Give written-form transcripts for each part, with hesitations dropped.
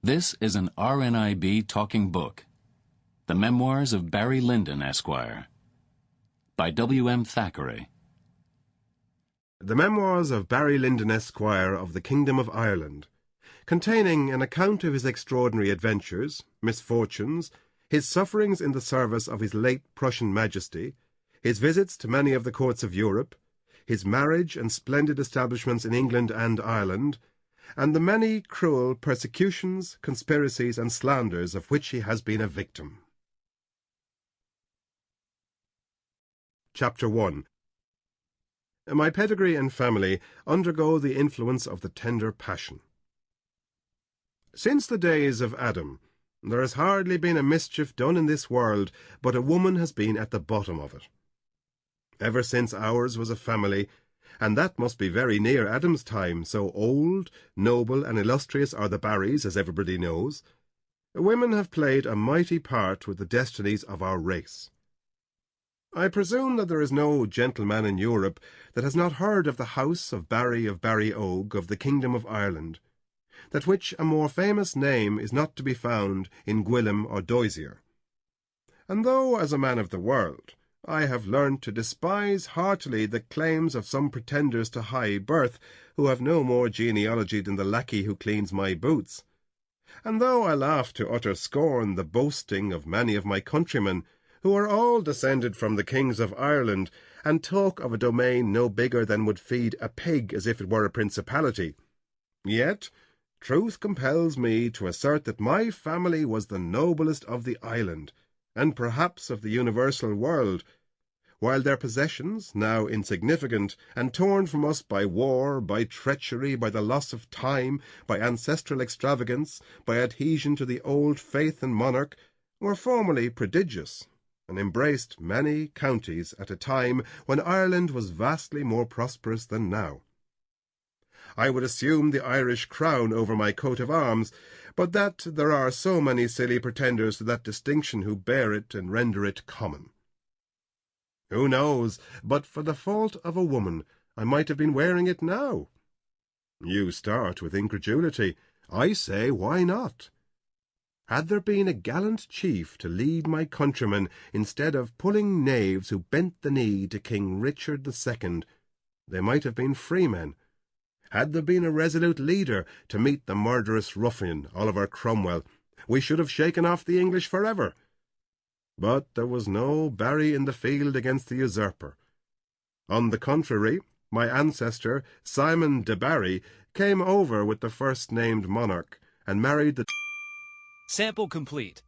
This is an RNIB talking book. The Memoirs of Barry Lyndon, Esquire, by W.M. Thackeray. The Memoirs of Barry Lyndon, Esquire, of the Kingdom of Ireland, containing an account of his extraordinary adventures, misfortunes, his sufferings in the service of his late Prussian Majesty, his visits to many of the courts of Europe, his marriage and splendid establishments in England and Ireland, and the many cruel persecutions, conspiracies, and slanders of which he has been a victim. Chapter 1. My pedigree and family undergo the influence of the tender passion. Since the days of Adam, there has hardly been a mischief done in this world but a woman has been at the bottom of it. Ever since ours was a family, and that must be very near Adam's time, so old, noble, and illustrious are the Barrys, as everybody knows, women have played a mighty part with the destinies of our race. I presume that there is no gentleman in Europe that has not heard of the house of Barry Og of the Kingdom of Ireland, that which a more famous name is not to be found in Gwilym or Doisier. And though, as a man of the world, I have learnt to despise heartily the claims of some pretenders to high birth, who have no more genealogy than the lackey who cleans my boots, and though I laugh to utter scorn the boasting of many of my countrymen, who are all descended from the kings of Ireland, and talk of a domain no bigger than would feed a pig as if it were a principality, yet truth compels me to assert that my family was the noblest of the island, and perhaps of the universal world, while their possessions, now insignificant, and torn from us by war, by treachery, by the loss of time, by ancestral extravagance, by adhesion to the old faith and monarch, were formerly prodigious, and embraced many counties at a time when Ireland was vastly more prosperous than now. I would assume the Irish crown over my coat of arms, but that there are so many silly pretenders to that distinction who bear it and render it common. Who knows, but for the fault of a woman, I might have been wearing it now. You start with incredulity. I say, why not? Had there been a gallant chief to lead my countrymen, instead of pulling knaves who bent the knee to King Richard II, they might have been freemen. Had there been a resolute leader to meet the murderous ruffian, Oliver Cromwell, we should have shaken off the English forever. But there was no Barry in the field against the usurper. On the contrary, my ancestor, Simon de Barry, came over with the first-named monarch, and married the... Sample complete.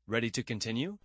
Ready to continue?